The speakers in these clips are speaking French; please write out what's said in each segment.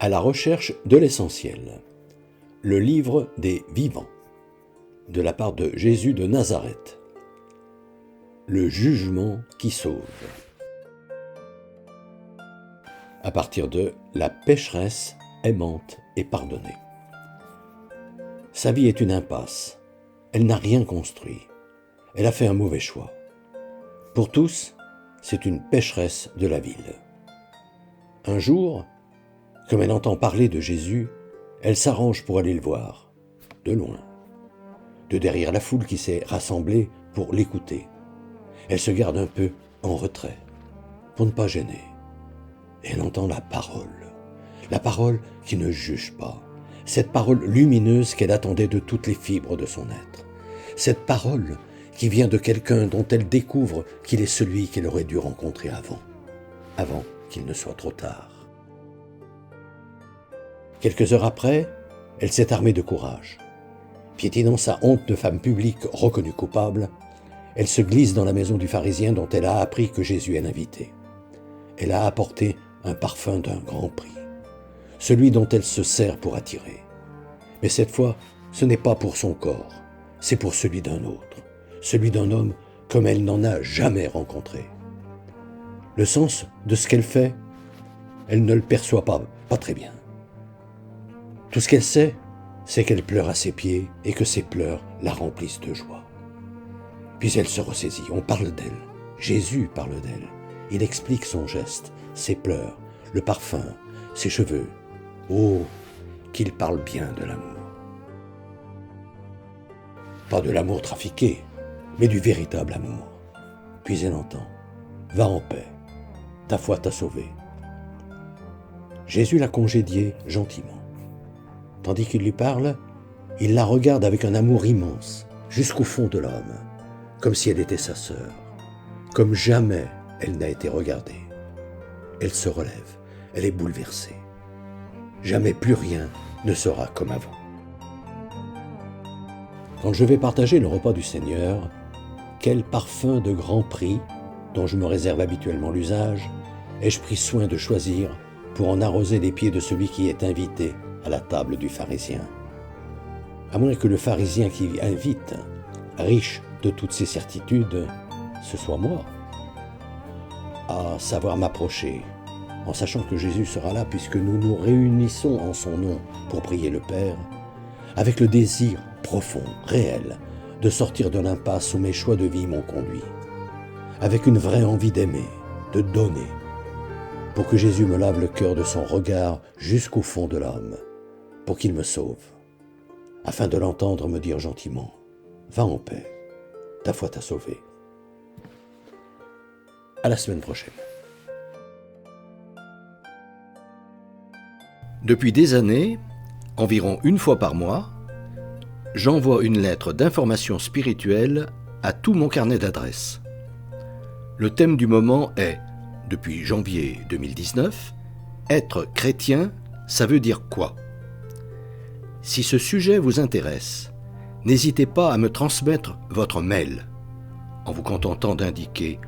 À la recherche de l'essentiel. Le livre des vivants. De la part de Jésus de Nazareth. Le jugement qui sauve. À partir de la pécheresse aimante et pardonnée. Sa vie est une impasse. Elle n'a rien construit. Elle a fait un mauvais choix. Pour tous, c'est une pécheresse de la ville. Un jour, comme elle entend parler de Jésus, elle s'arrange pour aller le voir, de loin, de derrière la foule qui s'est rassemblée pour l'écouter. Elle se garde un peu en retrait, pour ne pas gêner. Et elle entend la parole qui ne juge pas, cette parole lumineuse qu'elle attendait de toutes les fibres de son être, cette parole qui vient de quelqu'un dont elle découvre qu'il est celui qu'elle aurait dû rencontrer avant qu'il ne soit trop tard. Quelques heures après, elle s'est armée de courage. Piétinant sa honte de femme publique reconnue coupable, elle se glisse dans la maison du pharisien dont elle a appris que Jésus est l'invité. Elle a apporté un parfum d'un grand prix, celui dont elle se sert pour attirer. Mais cette fois, ce n'est pas pour son corps, c'est pour celui d'un autre, celui d'un homme comme elle n'en a jamais rencontré. Le sens de ce qu'elle fait, elle ne le perçoit pas très bien. Tout ce qu'elle sait, c'est qu'elle pleure à ses pieds et que ses pleurs la remplissent de joie. Puis elle se ressaisit, on parle d'elle. Jésus parle d'elle. Il explique son geste, ses pleurs, le parfum, ses cheveux. Oh, qu'il parle bien de l'amour. Pas de l'amour trafiqué, mais du véritable amour. Puis elle entend « Va en paix, ta foi t'a sauvé ». Jésus l'a congédiée gentiment. Tandis qu'il lui parle, il la regarde avec un amour immense, jusqu'au fond de l'âme, comme si elle était sa sœur, comme jamais elle n'a été regardée. Elle se relève, elle est bouleversée. Jamais plus rien ne sera comme avant. Quand je vais partager le repas du Seigneur, quel parfum de grand prix, dont je me réserve habituellement l'usage, ai-je pris soin de choisir pour en arroser les pieds de celui qui est invité à la table du pharisien. À moins que le pharisien qui invite, riche de toutes ses certitudes, ce soit moi. À savoir m'approcher, en sachant que Jésus sera là puisque nous nous réunissons en son nom pour prier le Père, avec le désir profond, réel, de sortir de l'impasse où mes choix de vie m'ont conduit, avec une vraie envie d'aimer, de donner, pour que Jésus me lave le cœur de son regard jusqu'au fond de l'âme, pour qu'il me sauve, afin de l'entendre me dire gentiment « Va en paix, ta foi t'a sauvé ». À la semaine prochaine. Depuis des années, environ une fois par mois, j'envoie une lettre d'information spirituelle à tout mon carnet d'adresses. Le thème du moment est, depuis janvier 2019, « Être chrétien, ça veut dire quoi ?» Si ce sujet vous intéresse, n'hésitez pas à me transmettre votre mail en vous contentant d'indiquer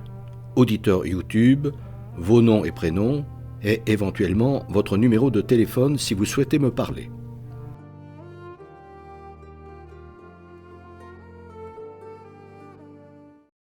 auditeur YouTube, vos noms et prénoms et éventuellement votre numéro de téléphone si vous souhaitez me parler.